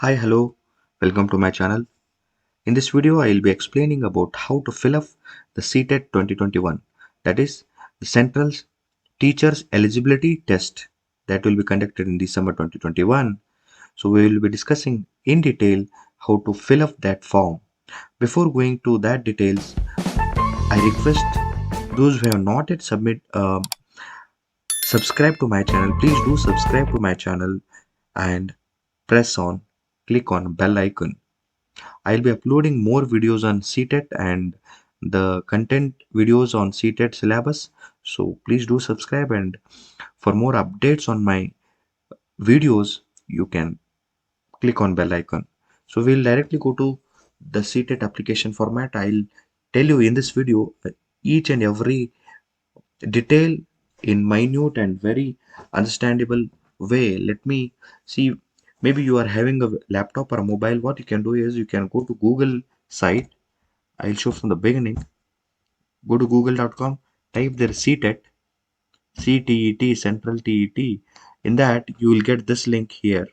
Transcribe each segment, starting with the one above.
Hi, hello, welcome to my channel. In this video, I will be explaining about how to fill up the CTET 2021, that is the Central Teachers Eligibility Test that will be conducted in December 2021. So we will be discussing in detail how to fill up that form. Before going to that details, I request those who have not yet subscribe to my channel, please do subscribe to my channel and click on bell icon. I'll be uploading more videos on CTET and the content videos on CTET syllabus. So please do subscribe, and for more updates on my videos, you can click on bell icon. So we'll directly go to the CTET application format. I'll tell you in this video each and every detail in minute and very understandable way. Let me see, maybe you are having a laptop or a mobile. What you can do is you can go to Google site. I'll show from the beginning. Go to google.com, type their CTET, CTET, Central TET. In that, you will get this link here.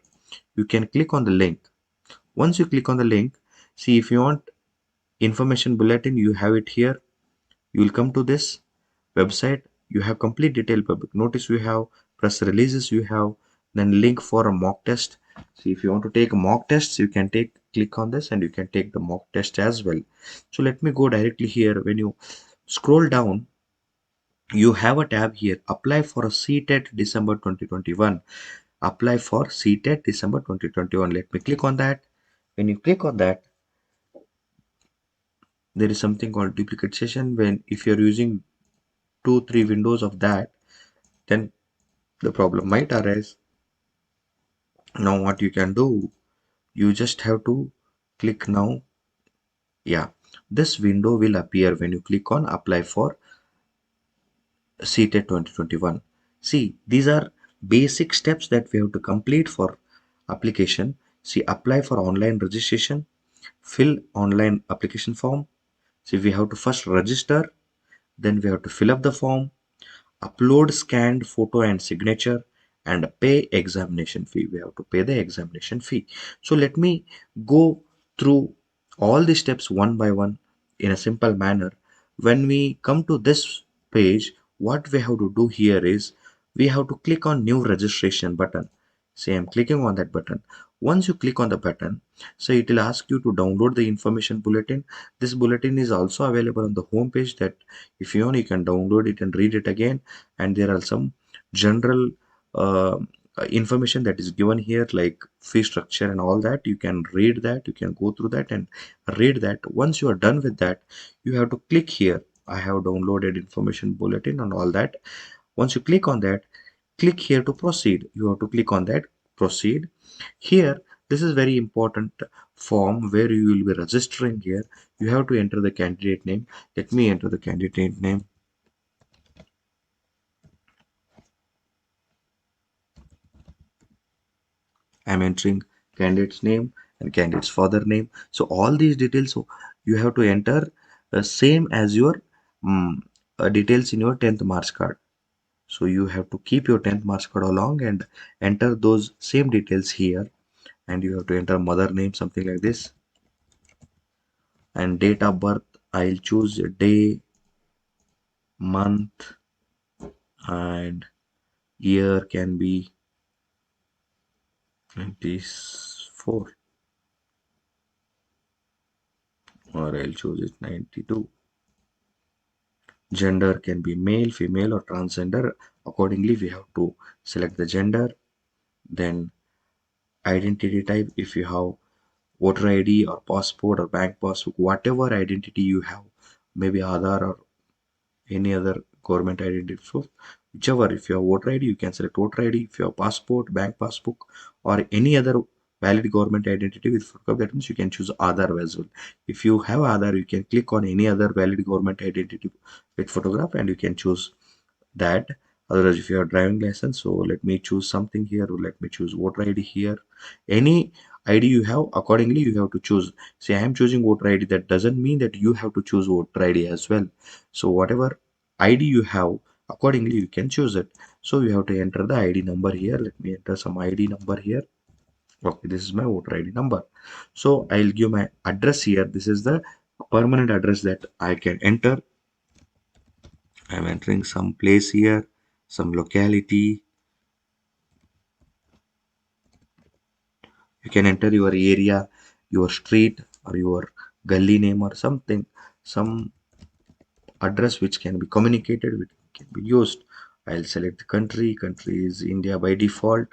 You can click on the link. Once you click on the link, see if you want information bulletin, you have it here. You will come to this website. You have complete detailed public notice, you have press releases, you have then link for a mock test. So if you want to take mock tests, you can click on this and you can take the mock test as well. So let me go directly here. When you scroll down, you have a tab here, apply for a CTET December 2021. Apply for CTET December 2021. Let me click on that. When you click on that, there is something called duplicate session. When if you're using 2-3 windows of that, then the problem might arise. Now what you can do, you just have to click now. Yeah, this window will appear when you click on apply for CTET 2021. See, these are basic steps that we have to complete for application. See, apply for online registration, fill online application form. See, we have to first register, then we have to fill up the form, upload scanned photo and signature, and pay examination fee. We have to pay the examination fee. So let me go through all the steps one by one in a simple manner. When we come to this page, what we have to do here is we have to click on new registration button. Say I'm clicking on that button. Once you click on the button, so it will ask you to download the information bulletin. This bulletin is also available on the home page, that if you want, you can download it and read it again. And there are some general uh, information that is given here, like fee structure and all that. You can read that, you can go through that and read that. Once you are done with that, you have to click here, I have downloaded information bulletin and all that. Once you click on that, click here to proceed. You have to click on that proceed. Here, this is very important form where you will be registering. Here you have to enter the candidate name. Let me enter the candidate name. I'm entering candidate's name and candidate's father name. So all these details, so you have to enter the same as your details in your 10th marks card. So you have to keep your 10th marks card along and enter those same details here. And you have to enter mother name, something like this. And date of birth, I'll choose a day, month, and year can be 24, or I'll choose it 92. Gender can be male, female, or transgender. Accordingly, we have to select the gender. Then identity type, if you have voter ID or passport or bank passbook, whatever identity you have, maybe Aadhaar or any other government identity proof, whichever. If you have voter ID, you can select voter ID. If you have passport, bank passbook, or any other valid government identity with photograph, that means you can choose Aadhaar as well. If you have Aadhaar, you can click on any other valid government identity with photograph and you can choose that. Otherwise, if you have driving license, so let me choose something here. Let me choose voter ID here. Any ID you have, accordingly you have to choose. Say I am choosing voter ID, that doesn't mean that you have to choose voter ID as well. So whatever ID you have, accordingly you can choose it. So you have to enter the ID number here. Let me enter some ID number here. Okay, this is my voter ID number. So I'll give my address here. This is the permanent address that I can enter. I'm entering some place here, some locality. You can enter your area, your street, or your gully name or something, some address which can be communicated, which can be used. I'll select the country. Country is India by default.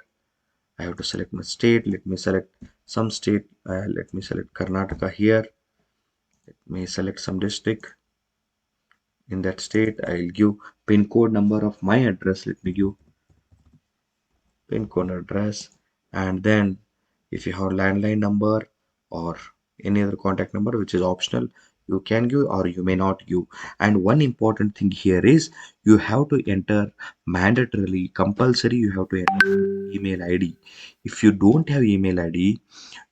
I have to select my state. Let me select some state. Let me select Karnataka here. Let me select some district in that state. I'll give pin code number of my address. Let me give pin code address, and then if you have landline number or any other contact number which is optional, you can give or you may not give. And one important thing here is you have to enter mandatorily, compulsory, you have to enter email id. If you don't have email id,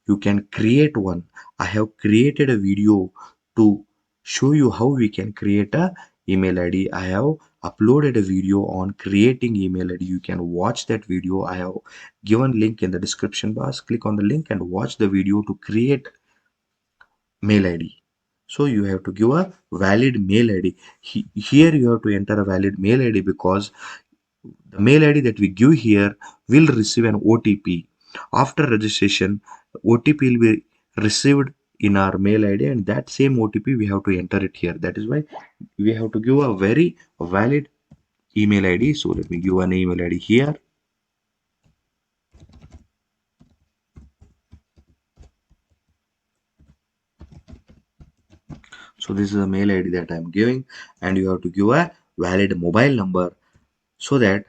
you can create one. I have created a video to show you how we can create a email id. I have uploaded a video on creating email id. You can watch that video. I have given link in the description box. Click on the link and watch the video to create mail id. So you have to give a valid mail id. Here you have to enter a valid mail id because the mail id that we give here will receive an otp. After registration, otp will be received in our mail id, and that same otp we have to enter it here. That is why we have to give a very valid email id. So let me give an email id here. So this is a mail id that I'm giving, and you have to give a valid mobile number so that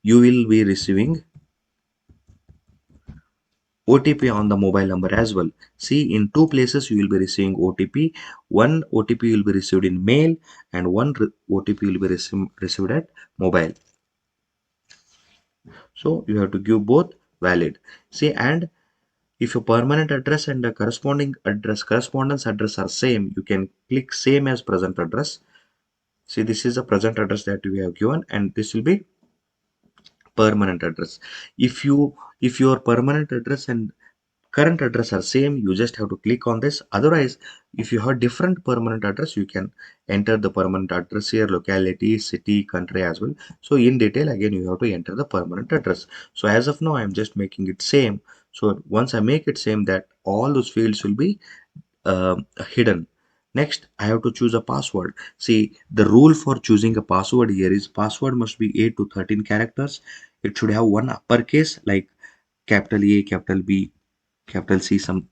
you will be receiving OTP on the mobile number as well. See, in two places you will be receiving OTP. One OTP will be received in mail, and one OTP will be received at mobile. So you have to give both valid. See, and if your permanent address and the correspondence address are same, you can click same as present address. See, this is the present address that we have given, and this will be permanent address. If your permanent address and current address are same, you just have to click on this. Otherwise, if you have different permanent address, you can enter the permanent address here, locality, city, country as well. So in detail, again, you have to enter the permanent address. So as of now, I'm just making it same. So once I make it same, that all those fields will be hidden. Next, I have to choose a password. See, the rule for choosing a password here is password must be 8 to 13 characters. It should have one uppercase like capital A, capital B, capital C, some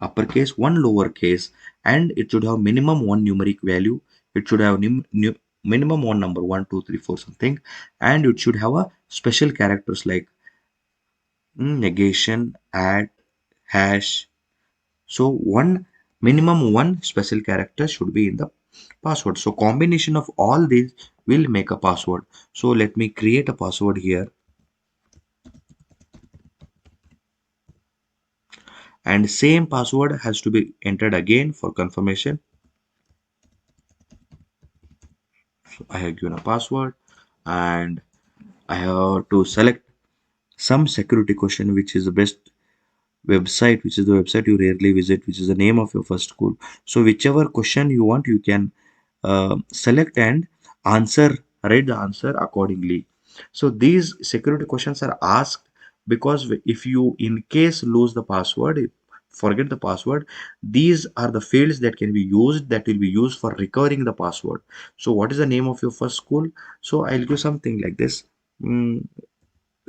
uppercase, one lowercase, and it should have minimum one numeric value. It should have minimum one number, 1, 2, 3, 4, something, and it should have a special characters like negation, add, hash. So one minimum one special character should be in the password. So combination of all these will make a password. So let me create a password here, and same password has to be entered again for confirmation. So I have given a password, and I have to select some security question, which is the best website, which is the website you rarely visit, which is the name of your first school. So whichever question you want, you can select and answer, write the answer accordingly. So these security questions are asked because if you in case lose the password, forget the password, these are the fields that can be used, that will be used for recovering the password. So what is the name of your first school? So I'll give something like this. mm,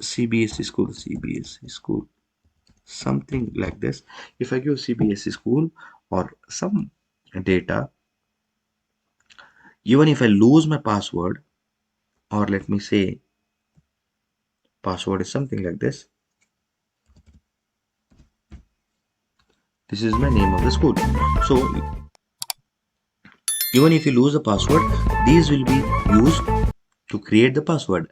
CBSE school, CBSE school, something like this. If I give CBSE school or some data, even if I lose my password, or let me say password is something like this. This is my name of the school. So even if you lose the password, these will be used to create the password.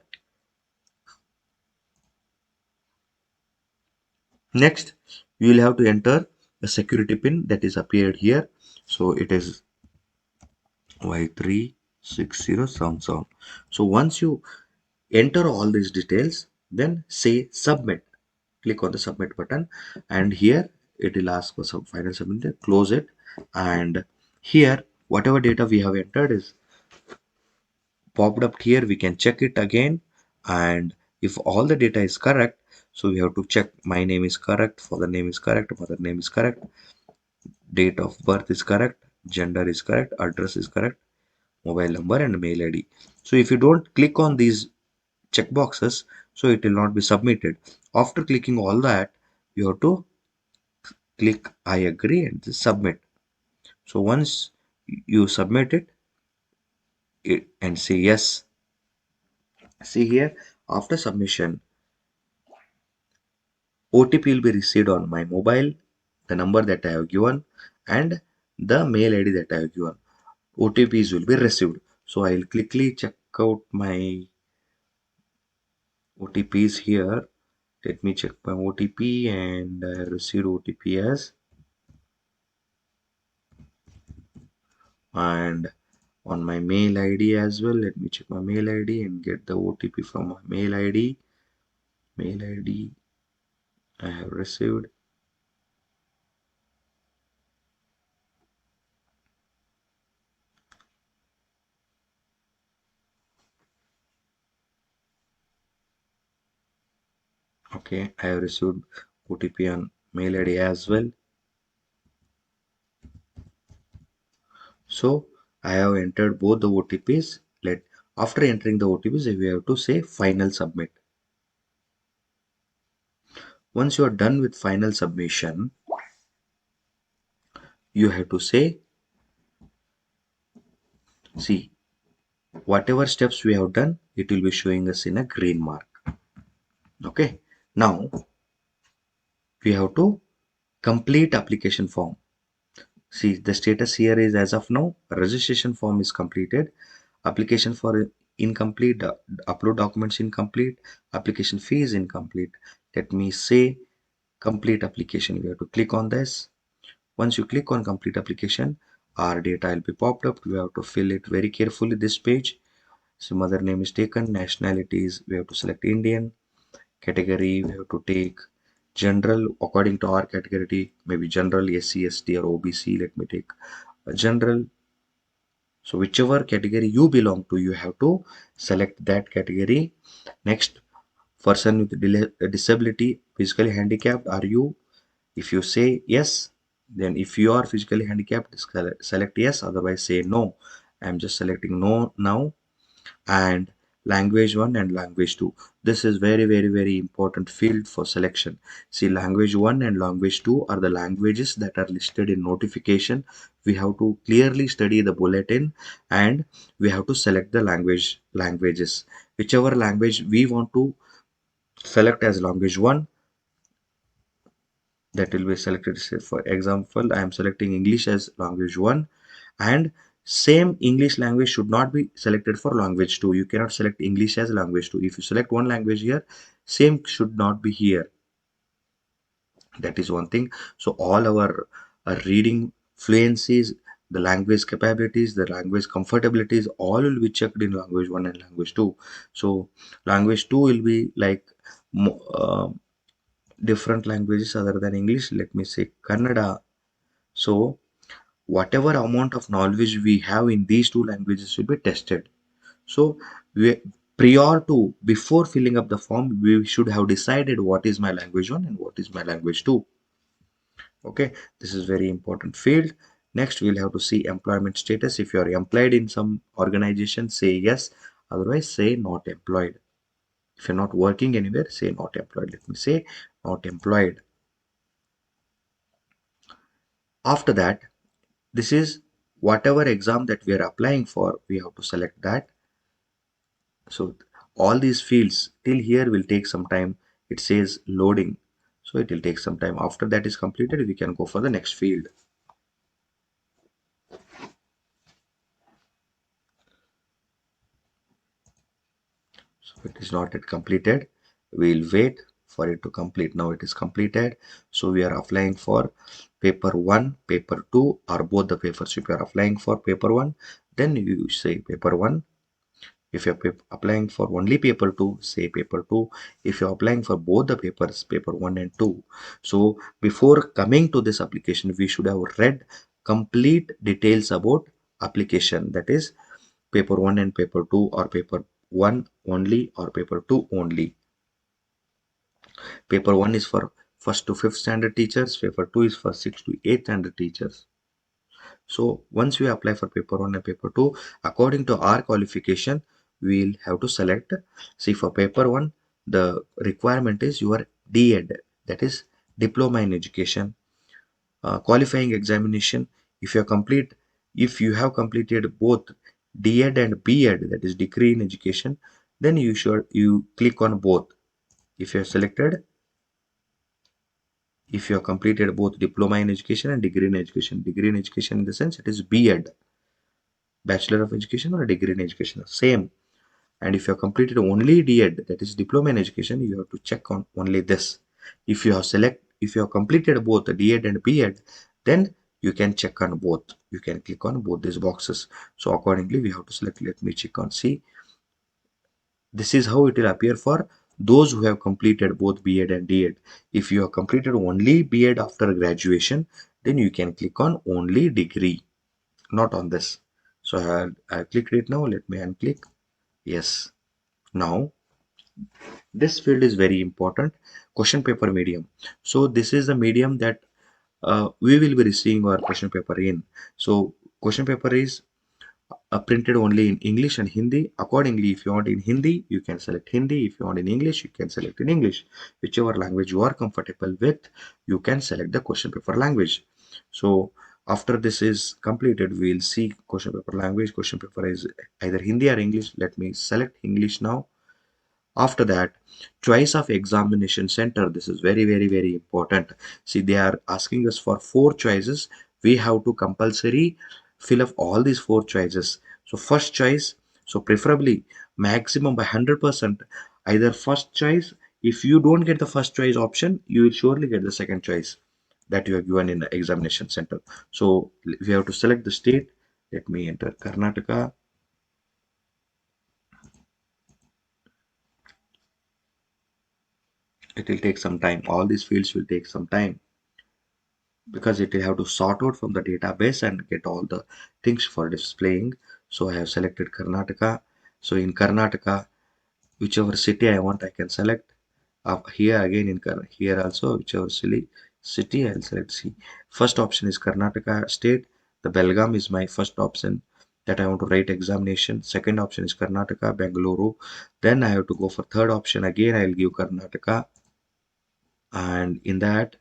Next, you will have to enter a security pin that is appeared here. So it is Y36077. So once you enter all these details, then say submit. click on the submit button, and here it will ask for some final submit. Close it, and here whatever data we have entered is popped up here. We can check it again, and if all the data is correct, so we have to check my name is correct, father name is correct, mother name is correct, date of birth is correct, gender is correct, address is correct, mobile number and mail id. So if you don't click on these check boxes, so it will not be submitted. After clicking all that, you have to click I agree and submit. So once you submit it and say yes, see here, after submission, OTP will be received on my mobile, the number that I have given, and the mail ID that I have given. OTPs will be received. So I'll quickly check out my OTPs here. Let me check my OTP, and I received OTP as, and on my mail ID as well. Let me check my mail ID and get the OTP from my mail ID. Mail ID I have received. Okay, I have received OTP on mail ID as well. So I have entered both the OTPs. After entering the OTPs, we have to say final submit. Once you are done with final submission, you have to say, see, whatever steps we have done, it will be showing us in a green mark. Okay, now we have to complete application form. See, the status here is as of now, registration form is completed, application for incomplete, upload documents incomplete, application fee is incomplete. Let me say complete application. We have to click on this. Once you click on complete application, our data will be popped up. We have to fill it very carefully, this page. So mother name is taken, nationalities we have to select Indian, category we have to take general. According to our category, maybe general, SC, ST or OBC. Let me take a general. So whichever category you belong to, you have to select that category. Next, person with disability, physically handicapped, are you? If you say yes, then if you are physically handicapped, select yes, otherwise say no. I'm just selecting no now. And language 1 and language 2, this is very important field for selection. See, language 1 and language 2 are the languages that are listed in notification. We have to clearly study the bulletin, and we have to select the languages. Whichever language we want to select as language 1, that will be selected. Say for example, I am selecting English as language 1, and same English language should not be selected for language 2. You cannot select English as language 2. If you select one language here, same should not be here. That is one thing. So all our reading fluencies, the language capabilities, the language comfortabilities, all will be checked in language 1 and language 2. So language 2 will be like different languages other than English. Let me say Kannada. So whatever amount of knowledge we have in these two languages will be tested. So before filling up the form, we should have decided what is my language 1 and what is my language 2. Okay, this is very important field. Next, we'll have to see employment status. If you are employed in some organization, say yes, otherwise say not employed. If you're not working anywhere, say not employed. Let me say not employed. After that, this is whatever exam that we are applying for, we have to select that. So all these fields till here will take some time. It says loading, so it will take some time. After that is completed, we can go for the next field. So it is not yet completed. We'll wait for it to complete. Now it is completed. So we are applying for paper 1, paper 2, or both the papers. If you are applying for paper 1, then you say paper 1. If you're applying for only paper 2, say paper 2. If you're applying for both the papers, paper 1 and 2. So before coming to this application, we should have read complete details about application, that is paper 1 and paper 2, or paper 1 only or paper 2 only. Paper 1 is for 1st to 5th standard teachers, paper 2 is for 6th to 8th standard teachers. So once we apply for paper 1 and paper 2, according to our qualification, we'll have to select. See, for paper 1, the requirement is your DED, that is Diploma in Education. Qualifying examination, if you have completed both DED and BEd, that is Degree in Education, then you click on both. If you have selected, if you have completed both Diploma in Education and Degree in Education, Degree in Education in the sense it is BEd, Bachelor of Education or a Degree in Education, same. And if you have completed only DEd, that is Diploma in Education, you have to check on only this. If you have completed both the DEd and BEd, then you can check on both. You can click on both these boxes. So accordingly, we have to select. Let me check on C. This is how it will appear for those who have completed both BEd and DEd. If you have completed only BEd after graduation, then you can click on only degree, not on this. So I'll click it now. Let me unclick. Yes. Now this field is very important. Question paper medium. So this is the medium that we will be receiving our question paper in. So question paper is printed only in English and Hindi. Accordingly, if you want in Hindi, you can select Hindi. If you want in English, you can select in English. Whichever language you are comfortable with, you can select the question paper language. So after this is completed, we will see question paper language. Question paper is either Hindi or English. Let me select English now. After that, choice of examination center. This is very important. See, they are asking us for 4 choices. We have to compulsory fill up all these 4 choices. So first choice, so preferably maximum by 100%, either first choice. If you don't get the first choice option, you will surely get the second choice that you have given in the examination center. So we have to select the state. Let me enter Karnataka. It will take some time. All these fields will take some time because it will have to sort out from the database and get all the things for displaying. So I have selected Karnataka. So in Karnataka, whichever city I want, I can select. Here again here also, whichever city I'll select C. First option is Karnataka state. The Belgaum is my first option that I want to write examination. Second option is Karnataka, Bengaluru. Then I have to go for third option. Again, I'll give Karnataka. And in that,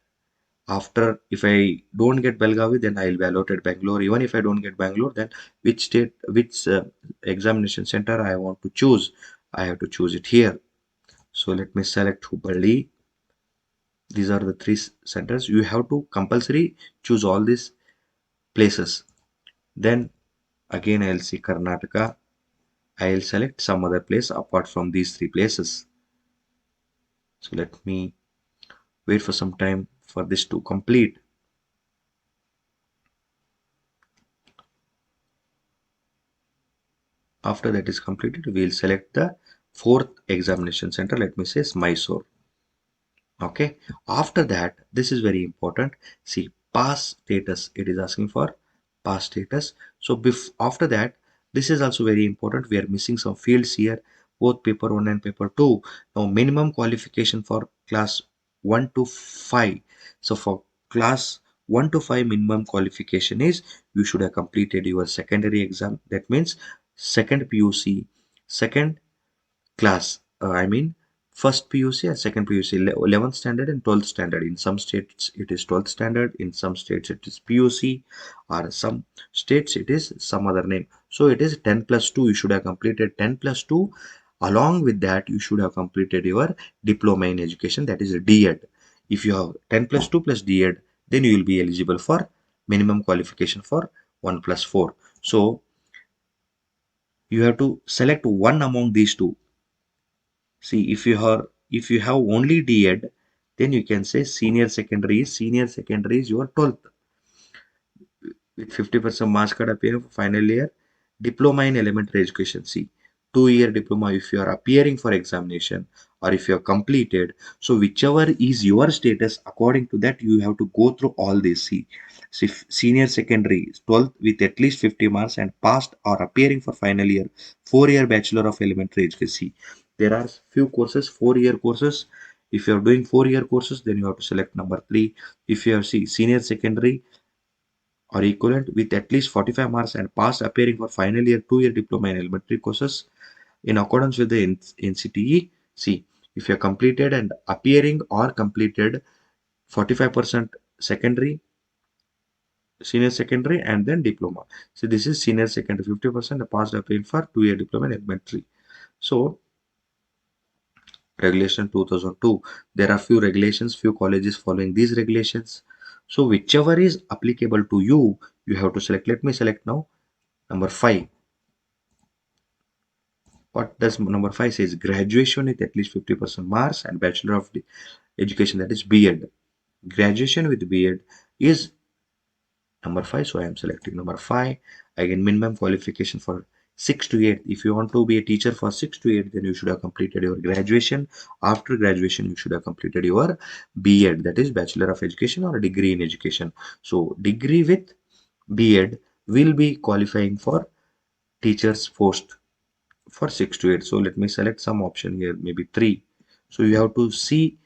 after, if I don't get Belgavi, then I'll be allotted Bangalore. Even if I don't get Bangalore, then which examination center I want to choose, I have to choose it here. So let me select Hubballi. These are the 3 centers. You have to compulsory choose all these places. Then again I'll see Karnataka. I'll select some other place apart from these 3 places. So let me wait for some time for this to complete. After that is completed, we will select the 4th examination center. Let me say Mysore. Okay. After that, this is very important. See, pass status. It is asking for pass status. So after that, this is also very important. We are missing some fields here, both paper 1 and paper 2. Now, minimum qualification for class 1 to 5. So for class 1 to 5, minimum qualification is you should have completed your secondary exam. That means second PUC, second class, I mean first PUC and second PUC, 11th standard and 12th standard. In some states it is 12th standard, in some states it is PUC, or some states it is some other name. So it is 10 plus 2. You should have completed 10 plus 2. Along with that, you should have completed your diploma in education, that is a DED. If you have 10 plus 2 plus DED, then you will be eligible for minimum qualification for 1 plus 4. So you have to select one among these two. See, if you have only DED, then you can say senior secondary is your 12th with 50% marks card appear for final year. Diploma in elementary education. See, 2-year diploma if you are appearing for examination, or if you are completed. So whichever is your status, according to that you have to go through all this. See, senior secondary 12th with at least 50 marks and passed or appearing for final year, 4-year bachelor of elementary education. See, there are few courses, 4-year courses. If you are doing 4-year courses, then you have to select number 3. If you are senior secondary or equivalent with at least 45 marks and passed appearing for final year 2-year diploma in elementary courses in accordance with the NCTE. See, if you are completed and appearing or completed 45% secondary, senior secondary, and then diploma. So this is senior secondary, 50% passed appearing for 2-year diploma in elementary. So regulation 2002, there are few regulations, few colleges following these regulations. So whichever is applicable to you, you have to select. Let me select now number 5. What does number 5 says? Graduation with at least 50% marks and bachelor of education, that is B.Ed. Graduation with B.Ed is number 5, so I am selecting number 5. Again, minimum qualification for 6 to 8. If you want to be a teacher for 6 to 8, then you should have completed your graduation. After graduation, you should have completed your B.Ed, that is Bachelor of Education or a degree in education. So degree with B.Ed will be qualifying for teachers post for 6 to 8. So let me select some option here, maybe 3. So you have to see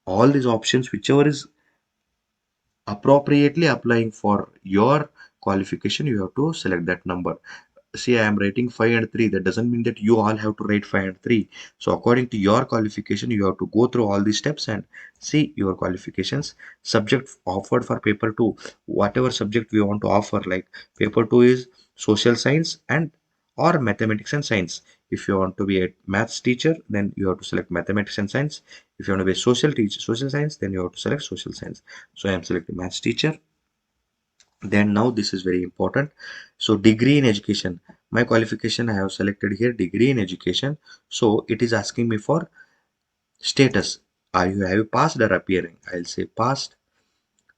all these options, whichever is appropriately applying for your qualification, you have to select that number. See, I am rating 5 and 3. That doesn't mean that you all have to rate 5 and 3. So according to your qualification, you have to go through all these steps and see your qualifications. Subject offered for paper 2, whatever subject we want to offer, like paper 2 is social science and or mathematics and science. If you want to be a maths teacher, then you have to select mathematics and science. If you want to be a social teacher, social science, then you have to select social science. So I am selecting maths teacher. Then now this is very important. So degree in education, my qualification I have selected here, degree in education. So it is asking me for status. Have you passed or appearing? I'll say passed.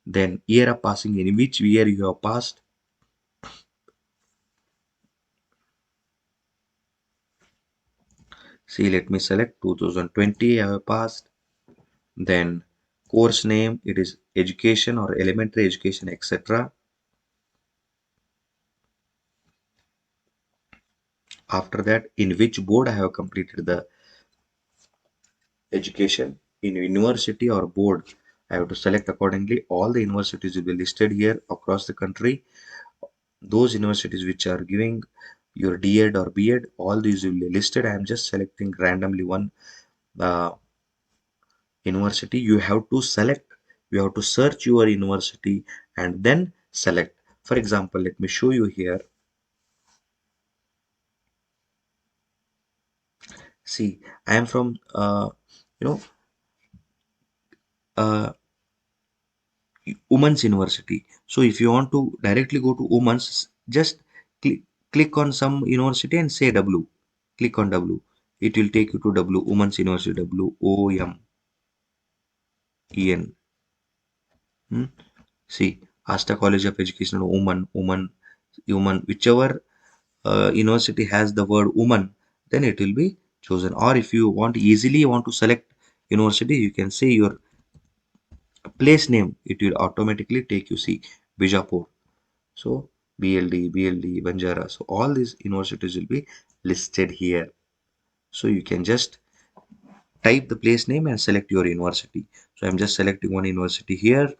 Then year of passing, in which year you have passed. See, let me select 2020 I have passed. Then course name, it is education or elementary education, etc. After that, in which board I have completed the education, in university or board. I have to select accordingly. All the universities will be listed here across the country. Those universities which are giving your D.Ed or B.Ed, all these will be listed. I am just selecting randomly one uh, university. You have to select, you have to search your university and then select. For example, let me show you here. See, I am from you know uh, Women's University. So if you want to directly go to Women's, just click, click on some university and say W. Click on W. It will take you to W, Women's University, WOMEN. Hmm? See, Asta College of Education, woman, whichever university has the word woman, then it will be chosen. Or if you want to select university, you can say your place name. It will automatically take you. See, Bijapur. So BLD, Banjara. So all these universities will be listed here. So you can just type the place name and select your university. So I'm just selecting one university here.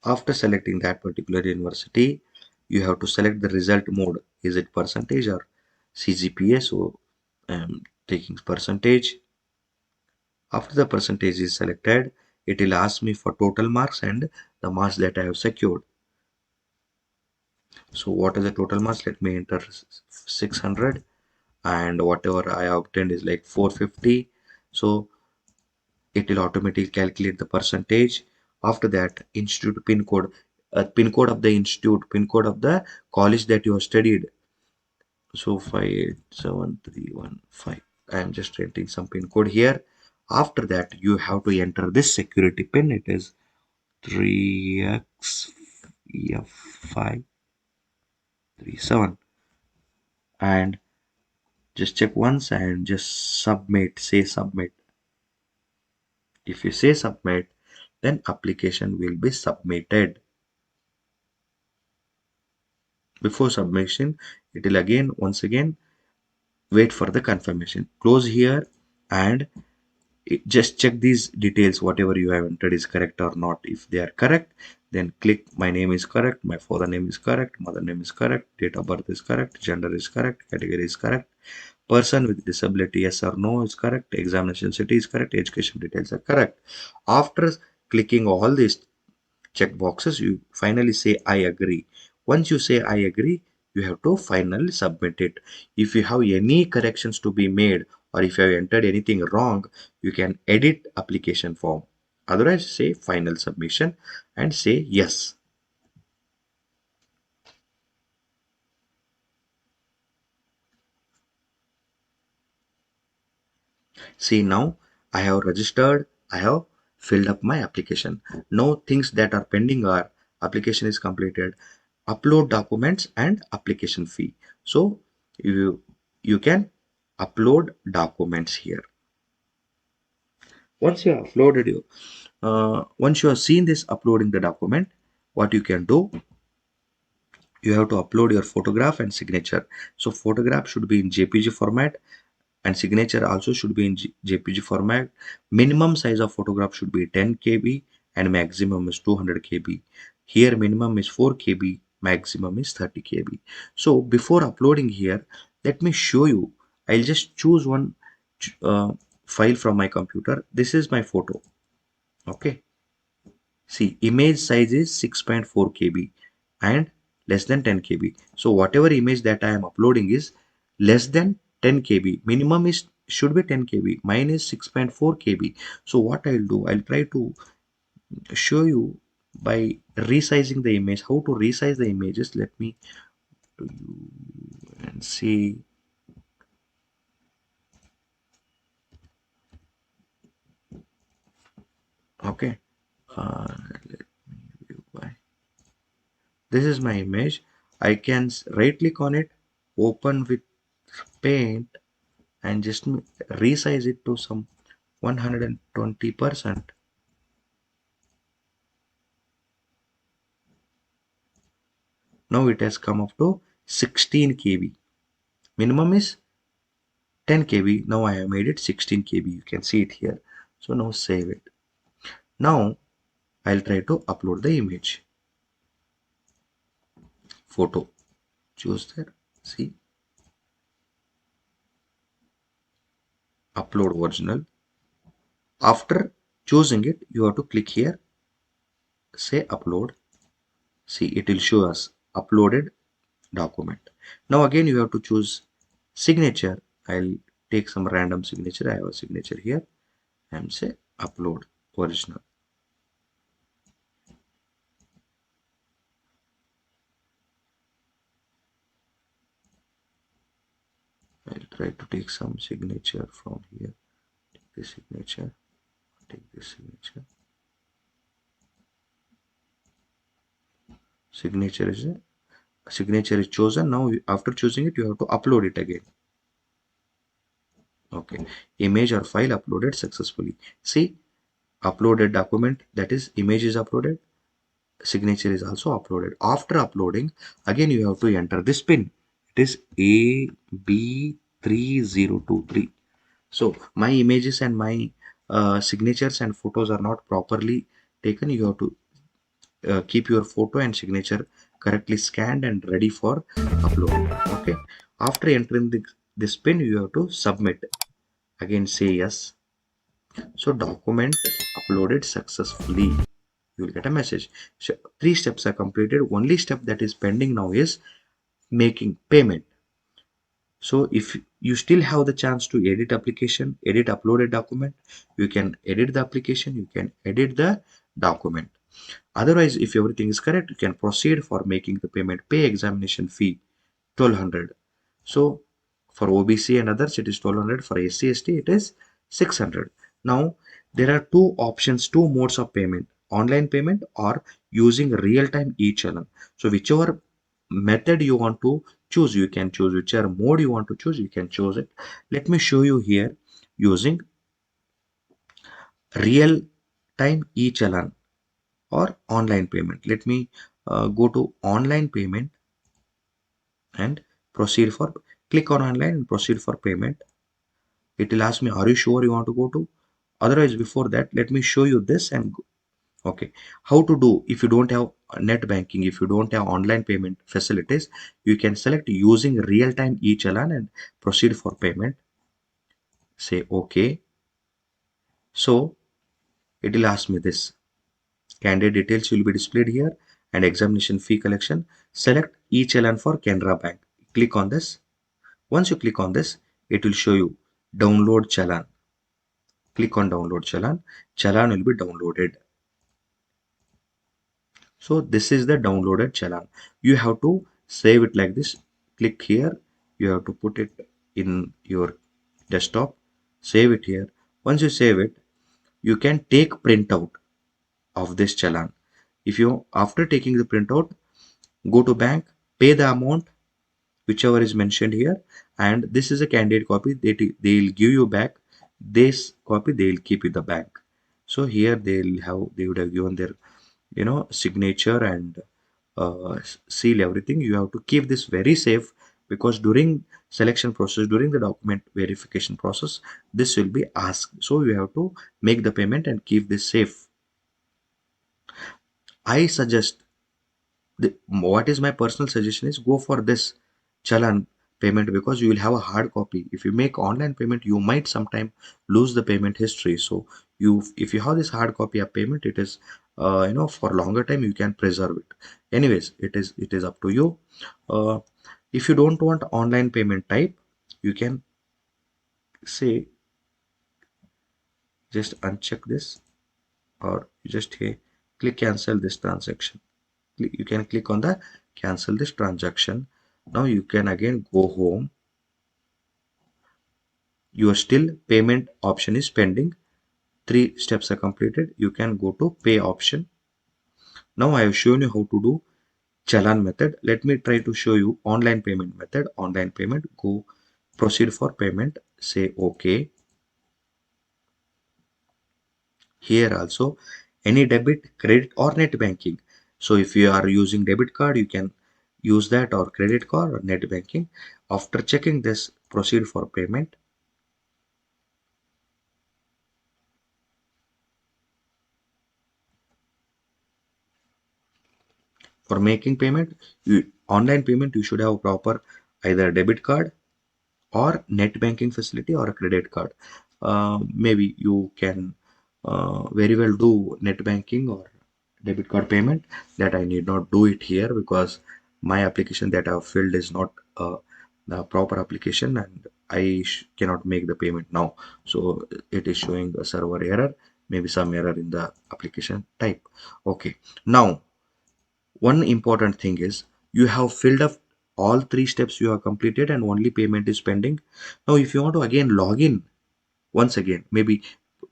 After selecting that particular university, you have to select the result mode. Is it percentage or CGPA? So I'm taking percentage. After the percentage is selected, it will ask me for total marks and the marks that I have secured. So what is the total marks? Let me enter 600, and whatever I obtained is like 450. So it will automatically calculate the percentage. After that, institute pin code, pin code of the institute, pin code of the college that you have studied. So 587315. I am just entering some pin code here. After that, you have to enter this security pin. It is 3x. F537 and just check once and just submit, say submit. If you say submit, then application will be submitted. Before submission, it will again, once again, wait for the confirmation. Close here and just check these details, whatever you have entered is correct or not. If they are correct, then click my name is correct, my father name is correct, mother name is correct, date of birth is correct, gender is correct, category is correct, person with disability yes or no is correct, examination city is correct, education details are correct. After clicking all these check boxes, you finally say I agree. Once you say I agree, you have to finally submit it. If you have any corrections to be made or if you have entered anything wrong, you can edit application form. Otherwise, say final submission and say yes. See, now I have registered, I have filled up my application. Now things that are pending are application is completed, upload documents and application fee. So you can upload documents here. Once you have uploaded once you have seen this uploading the document, what you can do, you have to upload your photograph and signature. So photograph should be in JPG format and signature also should be in JPG format. Minimum size of photograph should be 10 KB and maximum is 200 KB. Here minimum is 4 KB, maximum is 30 KB. So before uploading here, let me show you. I'll just choose one file from my computer. This is my photo. Okay. See, image size is 6.4 KB and less than 10 KB. So whatever image that I am uploading is less than 10 KB. Minimum is should be 10 KB. Mine is 6.4 KB. So what I'll do, I'll try to show you by resizing the image, how to resize the images. Let me do you and see. Okay. Let me view by. This is my image. I can right click on it, open with paint and just resize it to some 120%. Now it has come up to 16 KB. Minimum is 10 KB. Now I have made it 16 KB. You can see it here. So now save it. Now I'll try to upload the image. Photo. Choose there. See. Upload original. After choosing it, you have to click here. Say upload. See, it will show us uploaded document. Now again you have to choose signature. I'll take some random signature. I have a signature here and say upload original. I'll try to take some signature from here. Take this signature. Take this signature. Signature is chosen. Now after choosing it, you have to upload it again. Okay, image or file uploaded successfully. See, uploaded document, that is image is uploaded, signature is also uploaded. After uploading, again you have to enter this pin. It is AB3023. So my images and my signatures and photos are not properly taken. You have to keep your photo and signature correctly scanned and ready for upload. Okay, after entering this pin, you have to submit. Again say yes. So document uploaded successfully. You will get a message. So 3 steps are completed. Only step that is pending now is making payment. So if you still have the chance to edit application, edit uploaded document, you can edit the application, you can edit the document. Otherwise, if everything is correct, you can proceed for making the payment. Pay examination fee 1200. So for OBC and others, it is 1200. For SC ST, it is 600. Now there are two options, two modes of payment. online payment or using real-time e-challan. So whichever method you want to choose, you can choose. Whichever mode you want to choose, you can choose it. Let me show you here using real-time e-challan or online payment. Let me go to online payment and proceed for click on online and proceed for payment. It will ask me, are you sure you want to go to? Otherwise, before that, let me show you this and go. Okay, how to do if you don't have net banking, if you don't have online payment facilities, you can select using real-time e-challan and proceed for payment. Say okay. So it will ask me this. Candidate details will be displayed here and examination fee collection. Select e-challan for Canara Bank. Click on this. Once you click on this, it will show you download challan. Click on download challan. Challan will be downloaded. So this is the downloaded challan. You have to save it like this. Click here. You have to put it in your desktop. Save it here. Once you save it, you can take printout of this challan. If you, after taking the printout, go to bank, pay the amount whichever is mentioned here, and this is a candidate copy. They'll give you back this copy. They'll keep in the bank. So here they would have given their signature and seal everything. You have to keep this very safe, because during selection process, during the document verification process, this will be asked. So you have to make the payment and keep this safe. I suggest what is my personal suggestion is go for this challan payment, because you will have a hard copy. If you make online payment, you might sometime lose the payment history. So if you have this hard copy of payment, it is for longer time you can preserve it. Anyways, it is up to you. uh, if you don't want online payment type, you can say just uncheck this, or you just click cancel this transaction. You can click on the cancel this transaction. Now you can again go home. Your still payment option is pending. 3 steps are completed. You can go to pay option. Now I have shown you how to do challan method. Let me try to show you online payment method. Online payment, go proceed for payment, say okay. Here also, any debit, credit or net banking. So if you are using debit card, you can use that, or credit card or net banking. After checking this, proceed for payment. For making payment, online payment, you should have proper either debit card or net banking facility or a credit card. Maybe you can very well do net banking or debit card payment. That I need not do it here, because my application that I have filled is not the proper application, and I cannot make the payment now. So it is showing a server error, maybe some error in the application type. Okay, now one important thing is you have filled up all 3 steps you have completed and only payment is pending. Now if you want to again log in once again, maybe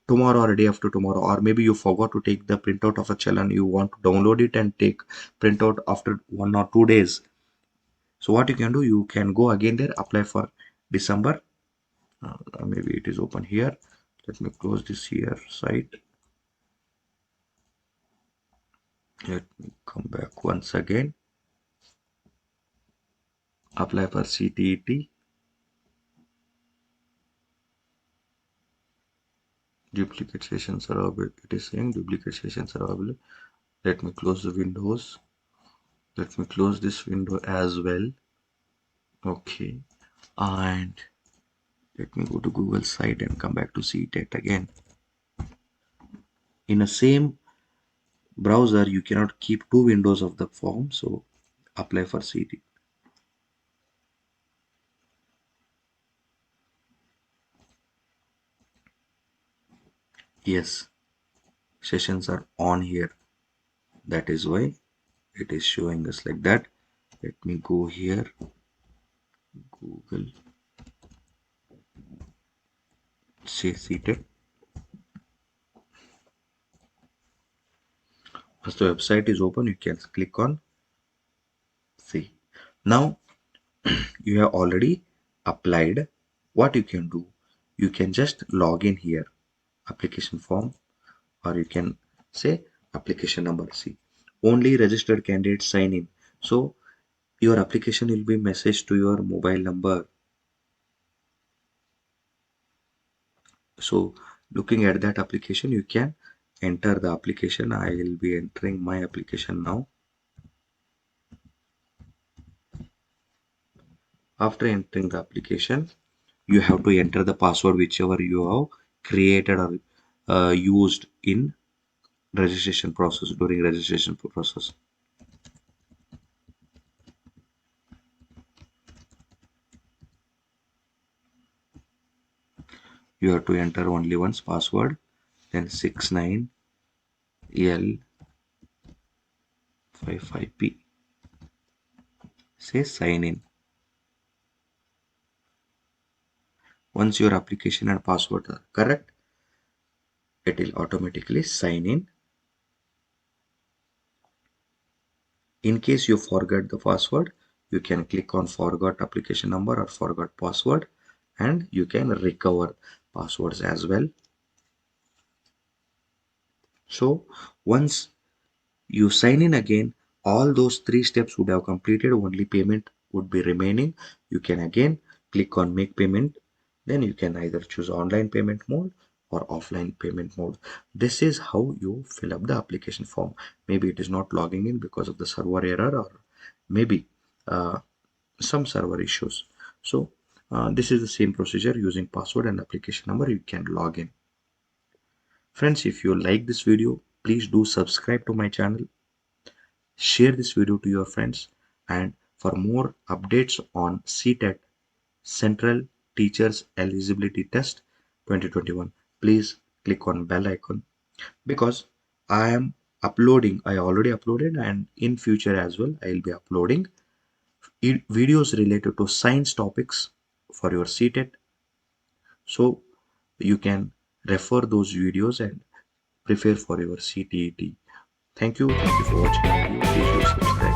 tomorrow or a day after tomorrow, or maybe you forgot to take the printout of a challan, you want to download it and take printout after 1 or 2 days. So what you can do, you can go again there, apply for December. Maybe it is open here. Let me close this here site. Let me come back once again. Apply for CTET. Duplicate sessions are available. It is saying duplicate sessions are available. Let me close the windows. Let me close this window as well. Okay, and let me go to Google site and come back to CTET again. In the same browser, you cannot keep 2 windows of the form, so apply for CT. Yes, sessions are on here. That is why it is showing us like that. Let me go here, Google, say CTET. Once the website is open, you can click on see. Now you have already applied. What you can do, you can just log in here, application form, or you can say application number. See, only registered candidates sign in. So your application will be messaged to your mobile number. So looking at that application, you can enter the application. I will be entering my application now. After entering the application, you have to enter the password whichever you have created or used in registration process. During registration process, you have to enter only once password, then 69L55P. Say sign in. Once your application and password are correct, it will automatically sign in. In case you forget the password, you can click on forgot application number or forgot password, and you can recover passwords as well. So once you sign in again, all those three steps would have completed, only payment would be remaining. You can again click on make payment, then you can either choose online payment mode or offline payment mode. This is how you fill up the application form. Maybe it is not logging in because of the server error, or maybe uh, some server issues. So this is the same procedure. Using password and application number, you can log in. Friends, if you like this video, please do subscribe to my channel, share this video to your friends, and for more updates on CTET, Central Teachers Eligibility Test 2021, please click on bell icon, because I already uploaded, and in future as well I will be uploading videos related to science topics for your CTET. So you can refer those videos and prepare for your CTET. Thank you for watching the video. Please do subscribe.